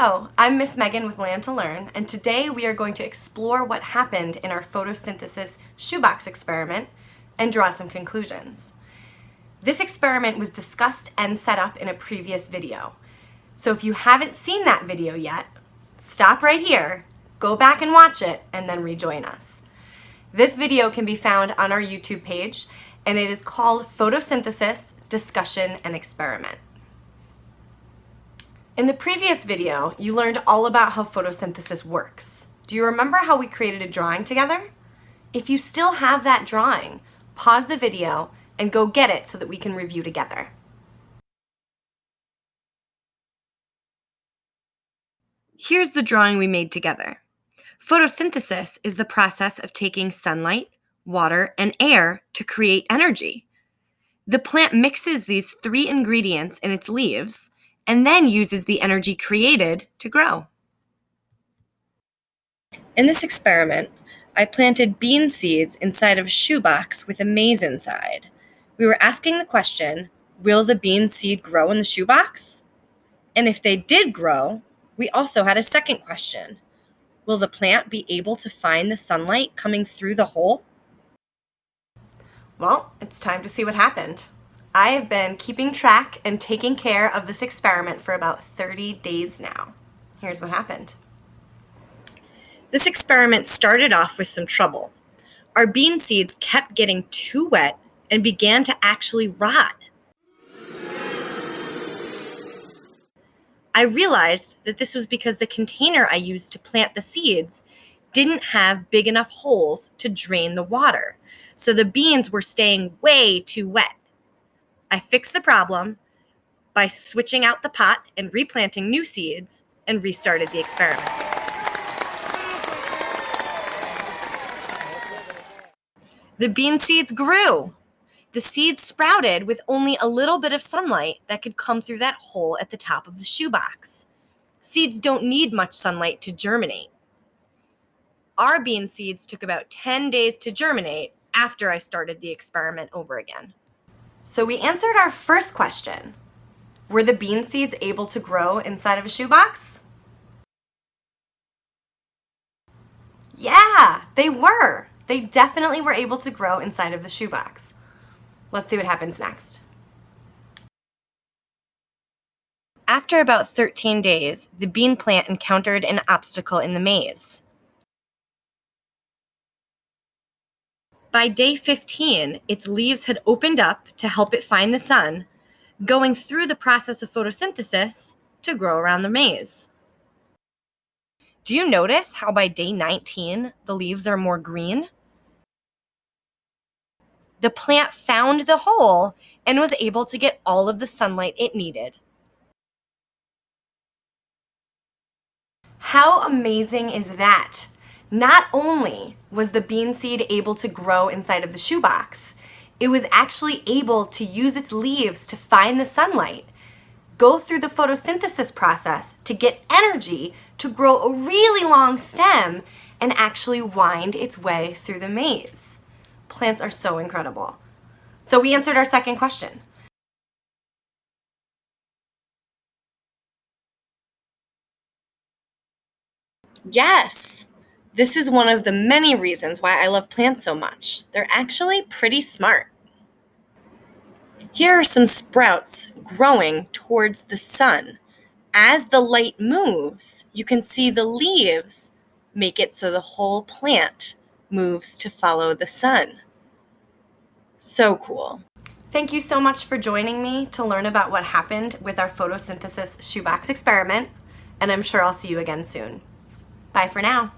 Hello, I'm Miss Megan with Land to Learn, and today we are going to explore what happened in our photosynthesis shoebox experiment and draw some conclusions. This experiment was discussed and set up in a previous video. So if you haven't seen that video yet, stop right here, go back and watch it, and then rejoin us. This video can be found on our YouTube page, and it is called Photosynthesis, Discussion, and Experiment. In the previous video, you learned all about how photosynthesis works. Do you remember how we created a drawing together? If you still have that drawing, pause the video and go get it so that we can review together. Here's the drawing we made together. Photosynthesis is the process of taking sunlight, water, and air to create energy. The plant mixes these three ingredients in its leaves and then uses the energy created to grow. In this experiment, I planted bean seeds inside of a shoebox with a maze inside. We were asking the question, will the bean seed grow in the shoebox? And if they did grow, we also had a second question. Will the plant be able to find the sunlight coming through the hole? Well, it's time to see what happened. I have been keeping track and taking care of this experiment for about 30 days now. Here's what happened. This experiment started off with some trouble. Our bean seeds kept getting too wet and began to actually rot. I realized that this was because the container I used to plant the seeds didn't have big enough holes to drain the water, so the beans were staying way too wet. I fixed the problem by switching out the pot and replanting new seeds and restarted the experiment. The bean seeds grew. The seeds sprouted with only a little bit of sunlight that could come through that hole at the top of the shoebox. Seeds don't need much sunlight to germinate. Our bean seeds took about 10 days to germinate after I started the experiment over again. So we answered our first question. Were the bean seeds able to grow inside of a shoebox? Yeah, they were. They definitely were able to grow inside of the shoebox. Let's see what happens next. After about 13 days, the bean plant encountered an obstacle in the maze. By day 15, its leaves had opened up to help it find the sun, going through the process of photosynthesis to grow around the maze. Do you notice how by day 19, the leaves are more green? The plant found the hole and was able to get all of the sunlight it needed. How amazing is that? Not only was the bean seed able to grow inside of the shoebox, it was actually able to use its leaves to find the sunlight, go through the photosynthesis process to get energy to grow a really long stem, and actually wind its way through the maze. Plants are so incredible. So we answered our second question. Yes! This is one of the many reasons why I love plants so much. They're actually pretty smart. Here are some sprouts growing towards the sun. As the light moves, you can see the leaves make it so the whole plant moves to follow the sun. So cool. Thank you so much for joining me to learn about what happened with our photosynthesis shoebox experiment, and I'm sure I'll see you again soon. Bye for now.